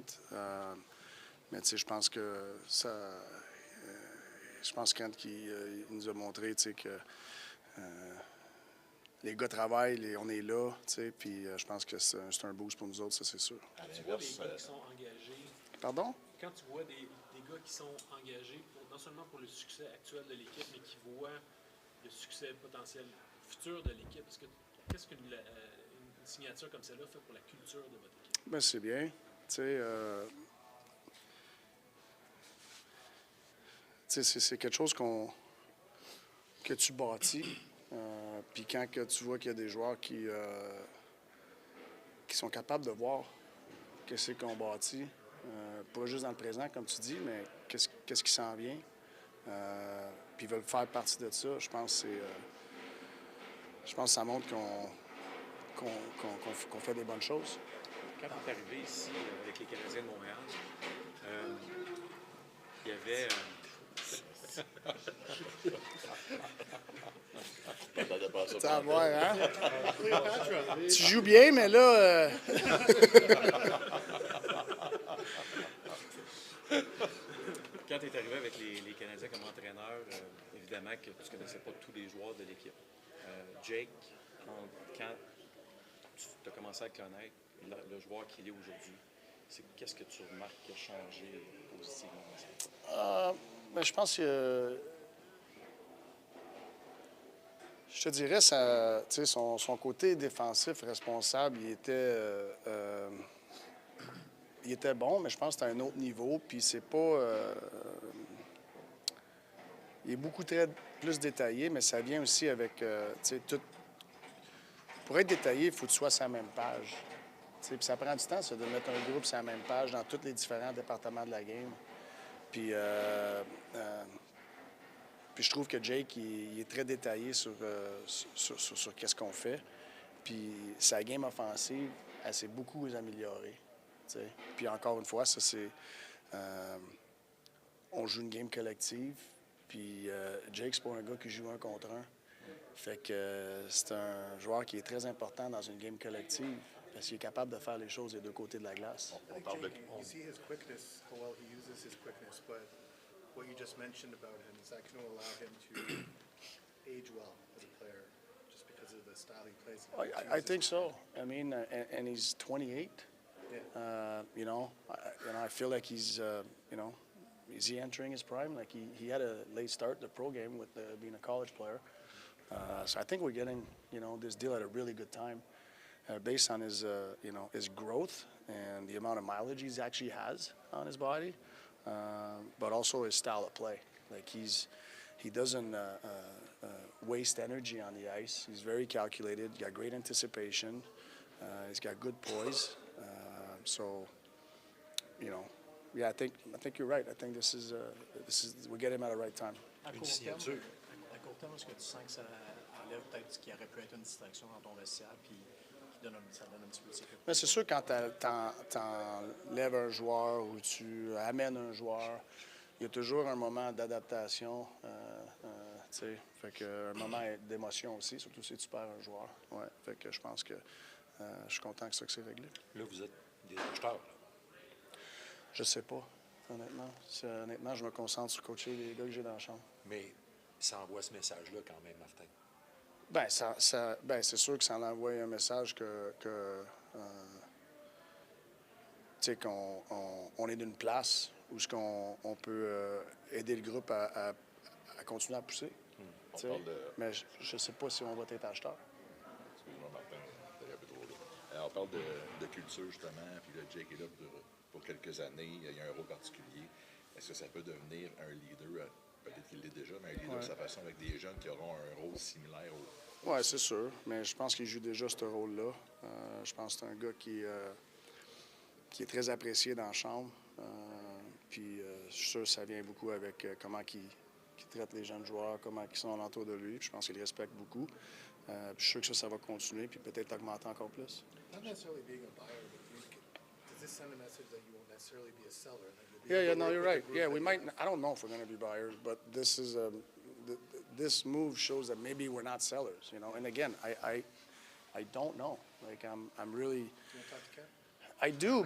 différente. Mais tu sais, je pense que ça... je pense que quand il nous a montré, tu sais, que les gars travaillent, on est là, tu sais, puis je pense que c'est un boost pour nous autres, ça, c'est sûr. Quand tu vois des gars qui sont engagés... Pardon? Quand tu vois des gars qui sont engagés, non seulement pour le succès actuel de l'équipe, mais qui voient le succès potentiel futur de l'équipe, qu'est-ce qu'une signature comme celle-là fait pour la culture de votre équipe? Bien, c'est bien. Tu sais, c'est quelque chose que tu bâtis. Puis quand que tu vois qu'il y a des joueurs qui sont capables de voir qu'est-ce qu'on bâtit, pas juste dans le présent, comme tu dis, mais qu'est-ce qui s'en vient, puis ils veulent faire partie de ça, je pense que ça montre qu'on fait des bonnes choses. Quand tu es arrivé ici avec les Canadiens de Montréal, il y avait... C'est à voir, hein? Tu joues bien, mais là... Quand tu es arrivé avec les Canadiens comme entraîneur, évidemment que tu ne connaissais pas tous les joueurs de l'équipe. Jake, quand tu as commencé à le connaître, le joueur qu'il est aujourd'hui, qu'est-ce que tu remarques qui a changé positivement? Ben, je pense que... Je te dirais, son côté défensif responsable, il était bon, mais je pense que c'est à un autre niveau. Puis c'est pas... il est beaucoup plus détaillé, mais ça vient aussi avec... tout... Pour être détaillé, il faut que tu sois sur la même page. Puis ça prend du temps, ça, de mettre un groupe sur la même page dans tous les différents départements de la game. Puis je trouve que Jake, il est très détaillé sur qu'est-ce qu'on fait. Puis sa game offensive, elle s'est beaucoup améliorée. T'sais. Puis encore une fois, ça c'est... on joue une game collective. Puis Jake, c'est pas un gars qui joue un contre un. Fait que c'est un joueur qui est très important dans une game collective. Parce qu'il est capable de faire les choses des deux côtés de la glace. On parle de... You see his quickness, how well he uses his quickness, but what you just mentioned about him is that going to allow him to age well as a player, just because of the style he plays. I think so. I mean, and he's 28. Yeah. I feel like he's, is he entering his prime? Like he had a late start the pro game with being a college player. So I think we're getting, this deal at a really good time. Based on his, his growth and the amount of mileage he actually has on his body, but also his style of play. Like he doesn't waste energy on the ice. He's very calculated. He's got great anticipation. He's got good poise. Yeah, I think you're right. I think this is we get him at the right time. À court terme, est-ce que tu sens que ça enlève peut-être ce qui aurait pu être une distraction dans ton vestiaire, puis ça donne un petit peu de sécurité? Mais c'est sûr, quand tu enlèves un joueur ou tu amènes un joueur, il y a toujours un moment d'adaptation. Fait que un moment d'émotion aussi, surtout si tu perds un joueur. Ouais, fait que je pense que je suis content que ça que c'est réglé. Là, vous êtes des acheteurs. Là. Je sais pas, honnêtement. Honnêtement, je me concentre sur coacher les gars que j'ai dans la chambre. Mais ça envoie ce message-là quand même, Martin. C'est sûr que ça envoie un message qu'on est d'une place où on peut aider le groupe à continuer à pousser. Mais je ne sais pas si on va être acheteur. Excuse-moi, Martin, t'es un peu trop là. On parle de culture, justement, puis là, Jake est là pour quelques années. Il y a un rôle particulier. Est-ce que ça peut devenir un leader? Peut-être qu'il l'est déjà, mais un leader de sa façon avec des jeunes qui auront un rôle similaire au... Oui, c'est sûr. Mais je pense qu'il joue déjà ce rôle-là. Je pense que c'est un gars qui est très apprécié dans la chambre. Puis je suis sûr que ça vient beaucoup avec comment il traite les jeunes joueurs, comment ils sont alentour de lui. Puis je pense qu'il les respecte beaucoup. Puis je suis sûr que ça va continuer, puis peut-être augmenter encore plus. Not necessarily being a buyer, but does this send a message that you won't necessarily be a seller? No, you're right. Yeah, we might. I don't know if we're going to be buyers, but this is this move shows that maybe we're not sellers. And again, I don't know. Like I'm really. Do you want to talk to Ken? I do,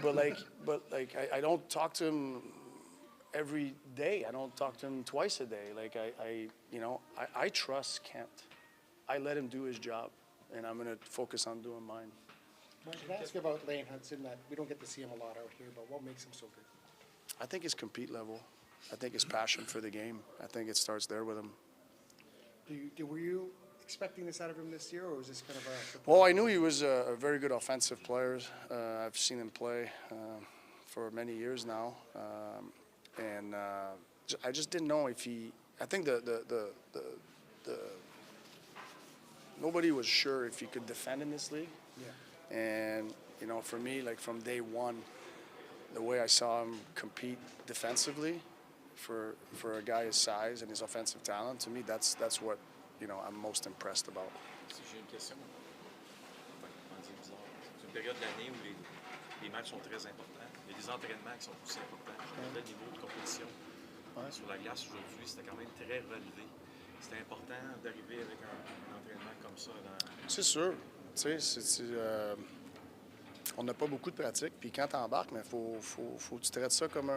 I don't talk to him every day. I don't talk to him twice a day. I trust Kent. I let him do his job, and I'm going to focus on doing mine. Can I ask you about Lane Hudson? That we don't get to see him a lot out here, but what makes him so good? I think his compete level. I think his passion for the game. I think it starts there with him. Were you expecting this out of him this year, or was this kind of a? Well, I knew he was a very good offensive player. I've seen him play for many years now, and I just didn't know if he. I think nobody was sure if he could defend in this league. Yeah. And for me, like from day one, the way I saw him compete defensively for a guy his size and his offensive talent, to me, that's what I'm most impressed about. Si j'ai une question, comment dire bizarre. C'est une période de l'année où les matchs sont très importants. Il y a des entraînements qui sont aussi importants. Je regardais le niveau de compétition sur la glace aujourd'hui, c'était quand même très relevé. C'était important d'arriver avec un entraînement comme ça. C'est sûr. Tu sais, on n'a pas beaucoup de pratique. Puis quand tu embarques, il faut que tu traites ça comme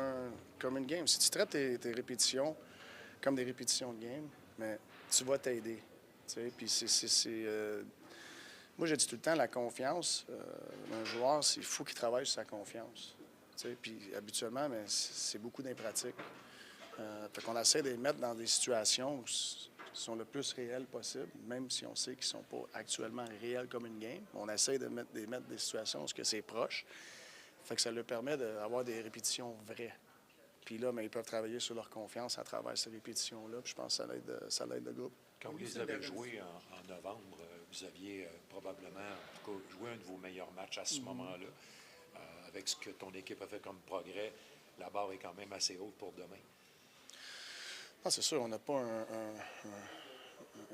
une game. Si tu traites tes répétitions comme des répétitions de game, mais tu vas t'aider. Puis moi, j'ai dit tout le temps, la confiance d'un joueur, il faut qu'il travaille sur sa confiance. Puis habituellement, mais c'est beaucoup d'impratique. Fait qu'on essaie de les mettre dans des situations où ils sont le plus réels possible, même si on sait qu'ils ne sont pas actuellement réels comme une game. On essaie de mettre des situations où c'est proche. Fait que ça leur permet d'avoir des répétitions vraies. Puis là, ils peuvent travailler sur leur confiance à travers ces répétitions-là. Puis je pense que ça l'aide le groupe. Quand vous les avez joués en novembre, vous aviez probablement, en tout cas, joué un de vos meilleurs matchs à ce moment-là. Avec ce que ton équipe a fait comme progrès, la barre est quand même assez haute pour demain. Ah, c'est sûr, on n'a pas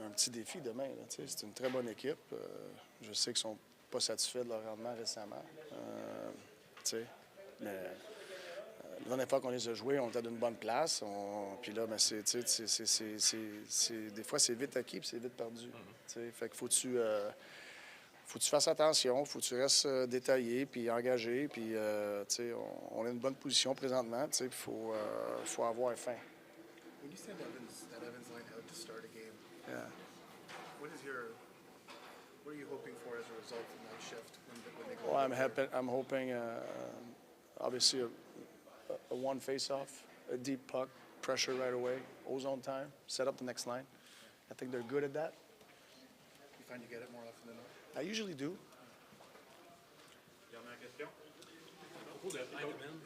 un petit défi demain. C'est une très bonne équipe. Je sais qu'ils ne sont pas satisfaits de leur rendement récemment. Mais la dernière fois qu'on les a joués, on était d'une bonne place. Puis là, des fois, c'est vite acquis et c'est vite perdu. Fait qu'il faut que tu fasses attention, faut que tu restes détaillé puis engagé. Puis, on est une bonne position présentement. Il faut avoir faim. When you send that Evans line out to start a game, Yeah. what are you hoping for as a result from that shift when they go? Well, out there? I'm hoping, obviously, a one face-off, a deep puck, pressure right away, ozone time, set up the next line. I think they're good at that. You find you get it more often than not? I usually do. Dernière question. À propos de Heidemann,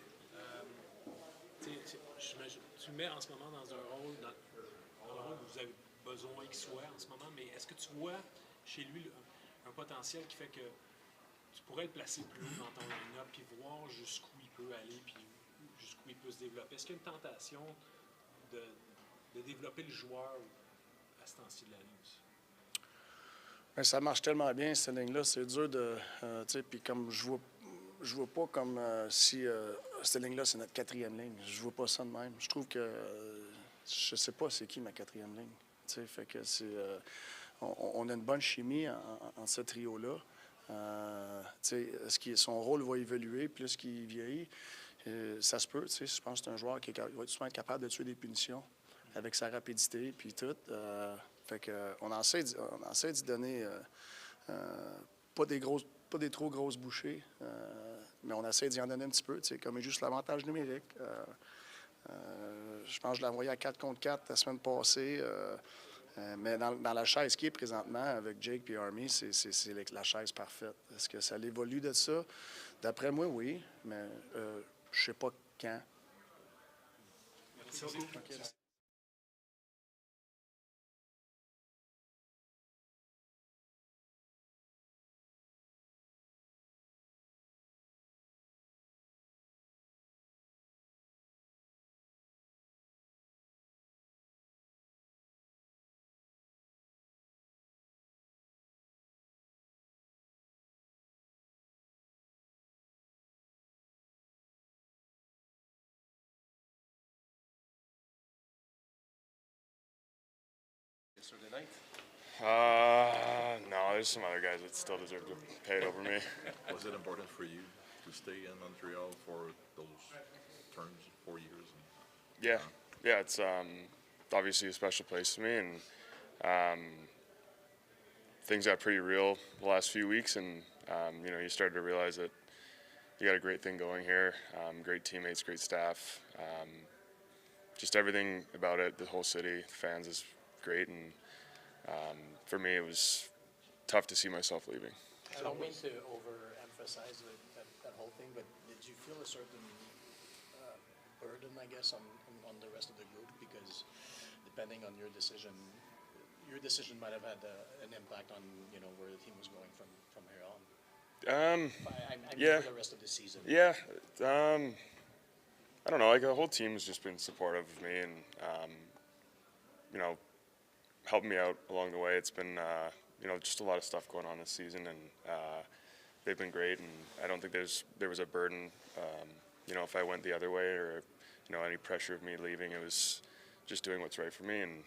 tu le mets en ce moment dans un rôle, dans le rôle où vous avez besoin qu'il soit en ce moment, mais est-ce que tu vois chez lui un potentiel qui fait que tu pourrais le placer plus haut dans ton line-up puis voir jusqu'où il peut aller puis jusqu'où il peut se développer? Est-ce qu'il y a une tentation de développer le joueur à ce temps-ci de la ligne aussi? Mais ça marche tellement bien, cette ligne-là. C'est dur de. Puis comme je vois pas comme si cette ligne-là, c'est notre quatrième ligne. Je vois pas ça de même. Je trouve que je sais pas c'est qui ma quatrième ligne. Fait que on a une bonne chimie en ce trio-là. Son rôle va évoluer plus qu'il vieillit. Ça se peut. Je pense que c'est un joueur qui va souvent être capable de tuer des punitions avec sa rapidité puis tout. Fait que on essaie d'y donner pas des trop grosses bouchées, mais on essaie d'y en donner un petit peu, comme juste l'avantage numérique. Je pense que je l'ai envoyé à 4 contre 4 la semaine passée. Mais dans la chaise qui est présentement avec Jake et Army, c'est la chaise parfaite. Est-ce que ça évolue de ça? D'après moi, oui, mais je ne sais pas quand. Merci beaucoup. Yesterday night? No, there's some other guys that still deserve to pay it over me. Was it important for you to stay in Montreal for those terms, 4 years? Yeah, it's obviously a special place to me, and things got pretty real the last few weeks, and you started to realize that you got a great thing going here, great teammates, great staff, just everything about it, the whole city, the fans is great, and for me it was tough to see myself leaving. I don't mean to overemphasize that whole thing, but did you feel a certain burden, I guess, on the rest of the group? Because depending on your decision might have had an impact on where the team was going from here on. I mean Yeah. for the rest of the season. Yeah, I don't know. Like the whole team has just been supportive of me, and helping me out along the way. It's been just a lot of stuff going on this season, and they've been great. And I don't think there was a burden. If I went the other way or any pressure of me leaving, it was just doing what's right for me, and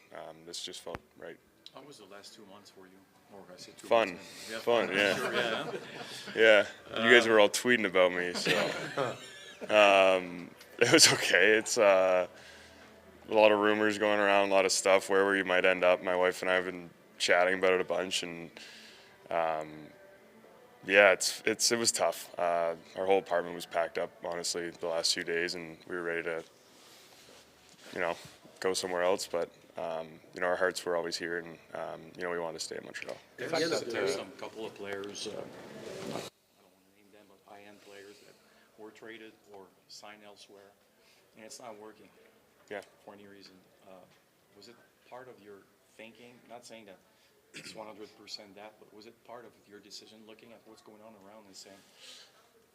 this just felt right. How was the last 2 months for you? Or I say 2 Fun, months, man. fun, yeah. Sure, yeah. Yeah, you guys were all tweeting about me, so it was okay. It's a lot of rumors going around, a lot of stuff where you might end up. My wife and I have been chatting about it a bunch, and yeah, it was tough. Our whole apartment was packed up, honestly, the last few days, and we were ready to go somewhere else, but our hearts were always here, and we wanted to stay in Montreal. There's some couple of players, I don't want to name them, but high-end players that were traded or signed elsewhere, and it's not working. Yeah. For any reason. Was it part of your thinking? Not saying that it's 100% that, but was it part of your decision, looking at what's going on around and saying,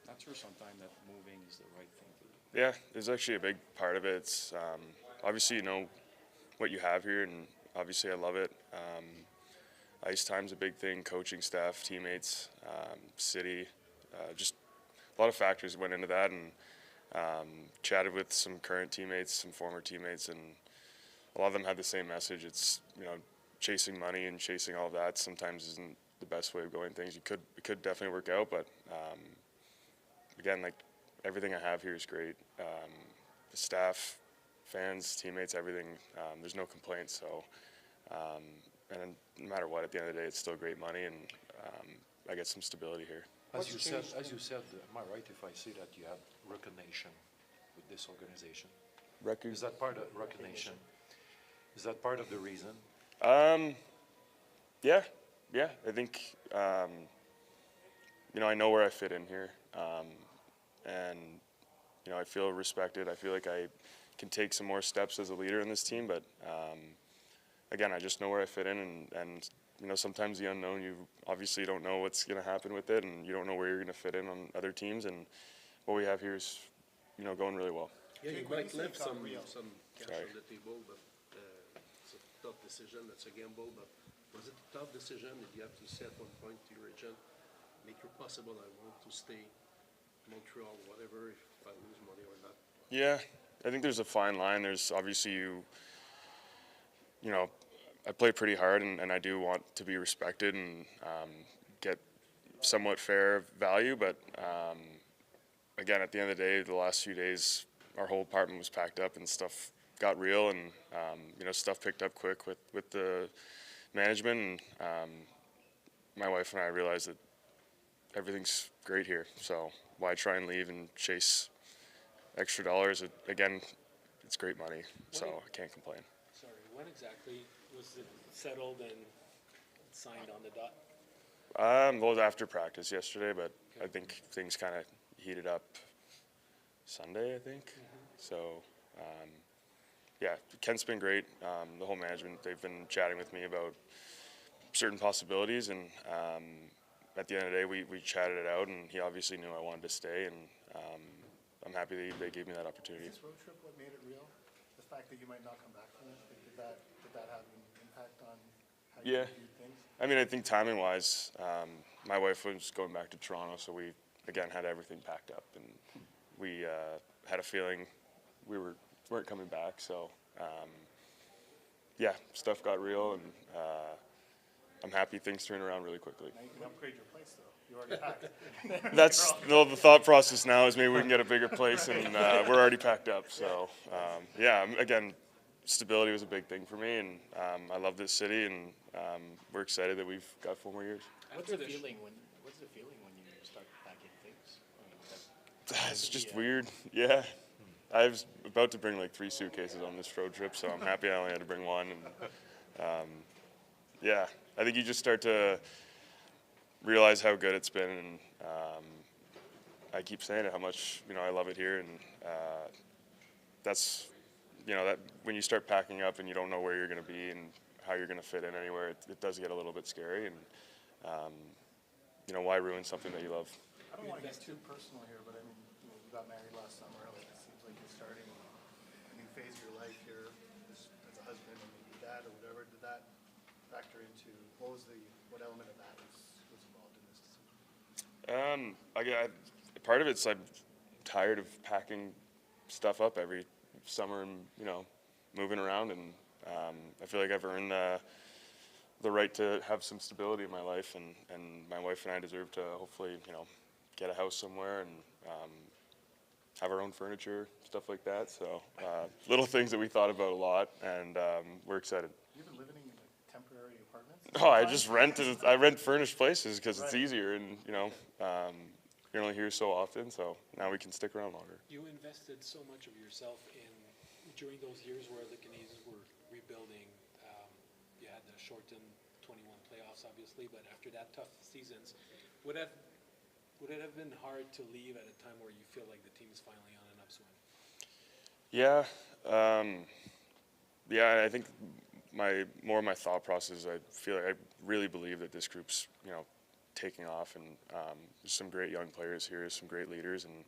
not sure sometimes that moving is the right thing to do? Yeah, there's actually a big part of it. It's obviously what you have here, and obviously I love it. Ice time's a big thing, coaching staff, teammates, city, just a lot of factors went into that, and chatted with some current teammates, some former teammates, and a lot of them had the same message. It's chasing money and chasing all of that sometimes isn't the best way of going things. It could definitely work out, but again, like everything I have here is great. The staff, fans, teammates, everything. There's no complaints. So, and no matter what, at the end of the day, it's still great money, and I get some stability here. As you said, am I right if I say that you have recognition with this organization? Is that part of recognition? Is that part of the reason? Yeah. I think I know where I fit in here, and I feel respected. I feel like I can take some more steps as a leader in this team, but again, I just know where I fit in, and sometimes the unknown, you obviously don't know what's going to happen with it, and you don't know where you're going to fit in on other teams, and what we have here is going really well. Yeah, you might left some cash Sorry. on the table, but it's a tough decision. That's a gamble, but was it a tough decision? Did you have to say at one point to your agent, make it possible, I want to stay Montreal, whatever, if I lose money or not? Yeah, I think there's a fine line. There's obviously I play pretty hard, and I do want to be respected and get somewhat fair value, but again, at the end of the day, the last few days, our whole apartment was packed up and stuff got real, and stuff picked up quick with the management, and my wife and I realized that everything's great here, so why try and leave and chase extra dollars? Again, it's great money, so I can't complain. Sorry, when exactly was it settled and signed on the dot? Well, it was after practice yesterday, but I think things kind of heated up Sunday, I think. So, yeah, Kent's been great. The whole management, they've been chatting with me about certain possibilities, and at the end of the day, we chatted it out, and he obviously knew I wanted to stay, and I'm happy they gave me that opportunity. Is this road trip what made it real? The fact that you might not come back from it, did that have an impact on how you viewed things? I mean, I think timing-wise, my wife was going back to Toronto, so we, again, had everything packed up, and we had a feeling we weren't coming back, so yeah, stuff got real, and I'm happy things turned around really quickly. Now you can upgrade your place, though. You already packed. That's the thought process now is maybe we can get a bigger place, and we're already packed up. So yeah, again, stability was a big thing for me, and I love this city, and we're excited that we've got 4 more years. What's the feeling when you start packing things? It's just weird. Yeah. I was about to bring like 3 suitcases on this road trip, so I'm happy I only had to bring one. And yeah, I think you just start to realize how good it's been, and I keep saying it, how much I love it here, and that's that when you start packing up and you don't know where you're going to be and how you're going to fit in anywhere, it does get a little bit scary, and why ruin something that you love? I don't want to get too personal here, but I mean, you got married last summer. Like, it seems like you're starting a new phase of your life here as a husband and maybe dad or whatever. Did that factor into what element of that was involved in this decision? Part of it's I'm tired of packing stuff up every summer and moving around, and I feel like I've earned the right to have some stability in my life, and my wife and I deserve to hopefully get a house somewhere and have our own furniture, stuff like that. So little things that we thought about a lot, and we're excited. You've been living in temporary apartments? I rent furnished places because it's easier, and you're only here so often, so now we can stick around longer. You invested so much of yourself during those years where the Canadiens were rebuilding. You had the shortened 21 playoffs, obviously, but after that tough seasons, would it have been hard to leave at a time where you feel like the team is finally on an upswing? Yeah, I think more of my thought process, I feel like I really believe that this group's taking off, and there's some great young players here, some great leaders, and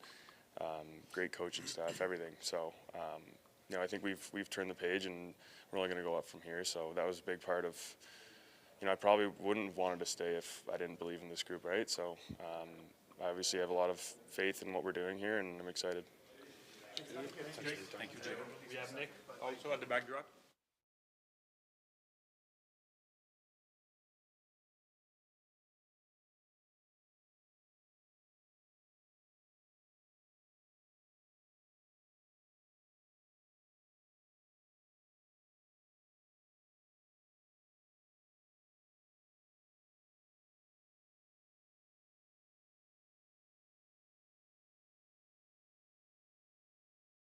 great coaching staff, everything. So I think we've turned the page, and we're only going to go up from here. So that was a big part of I probably wouldn't have wanted to stay if I didn't believe in this group, right? So I obviously have a lot of faith in what we're doing here, and I'm excited. Thank you, Jay. We have Nick also at the backdrop.